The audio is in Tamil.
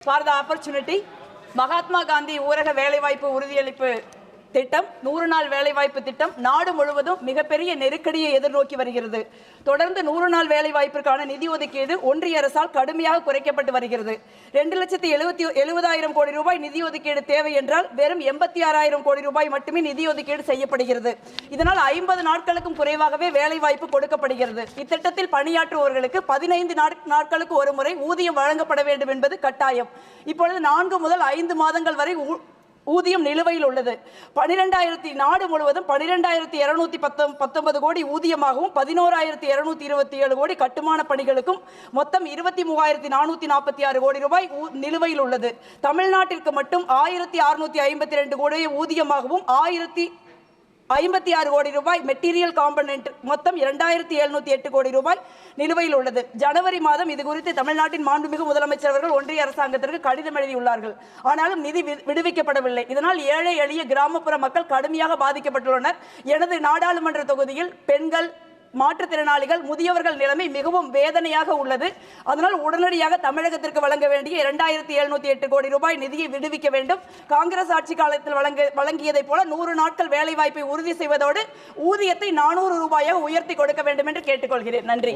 For the opportunity, Mahatma Gandhi ஊரக வேலைவாய்ப்பு உறுதியளிப்பு திட்டம் 100 நாள் வேலைவாய்ப்பு திட்டம் நாடு முழுவதும் மிகப்பெரிய நெருக்கடியை எதிர்நோக்கி வருகிறது. தொடர்ந்து 100 நாள் வேலைவாய்ப்பிற்கான நிதி ஒதுக்கீடு ஒன்றிய அரசால் கடுமையாக குறைக்கப்பட்டு வருகிறது. 2,70,000 கோடி ரூபாய் நிதி ஒதுக்கீடு தேவை என்றால் வெறும் 86,000 கோடி ரூபாய் மட்டுமே நிதி ஒதுக்கீடு செய்யப்படுகிறது. இதனால் 50 நாட்களுக்கும் குறைவாகவே வேலைவாய்ப்பு கொடுக்கப்படுகிறது. இத்திட்டத்தில் பணியாற்றுபவர்களுக்கு 15 நாட்களுக்கு ஒரு முறை ஊதியம் வழங்கப்பட வேண்டும் என்பது கட்டாயம். இப்பொழுது 4 முதல் 5 மாதங்கள் வரை ஊதியம் நிலுவையில் உள்ளது. நாடு முழுவதும் 12,219 கோடி ஊதியமாகவும் 11,227 கோடி கட்டுமான பணிகளுக்கும் மொத்தம் 23,446 கோடி ரூபாய் நிலுவையில் உள்ளது. தமிழ்நாட்டிற்கு மட்டும் 1,652 கோடி ஊதியமாகவும் 1,056 கோடி ரூபாய் மெட்டீரியல் காம்பனன்ட் மொத்தம் 2,708 கோடி ரூபாய் நிலுவையில் உள்ளது. ஜனவரி மாதம் இது குறித்து தமிழ்நாட்டின் மாண்புமிகு முதலமைச்சர் அவர்கள் ஒன்றிய அரசாங்கத்திற்கு கடிதம் எழுதியுள்ளார்கள். ஆனாலும் நிதி விடுவிக்கப்படவில்லை. இதனால் ஏழை எளிய கிராமப்புற மக்கள் கடுமையாக பாதிக்கப்பட்டுள்ளனர். எனது நாடாளுமன்ற தொகுதியில் பெண்கள், மாற்றுத்திறனாளிகள், முதியவர்கள் நிலைமை மிகவும் வேதனையாக உள்ளது. அதனால் உடனடியாக தமிழகத்திற்கு வழங்க வேண்டிய 2,708 கோடி ரூபாய் நிதியை விடுவிக்க வேண்டும். காங்கிரஸ் ஆட்சி காலத்தில் வழங்கியதை போல 100 நாட்கள் வேலைவாய்ப்பை உறுதி செய்வதோடு ஊதியத்தை 400 ரூபாயாக உயர்த்தி கொடுக்க வேண்டும் என்று கேட்டுக்கொள்கிறேன். நன்றி.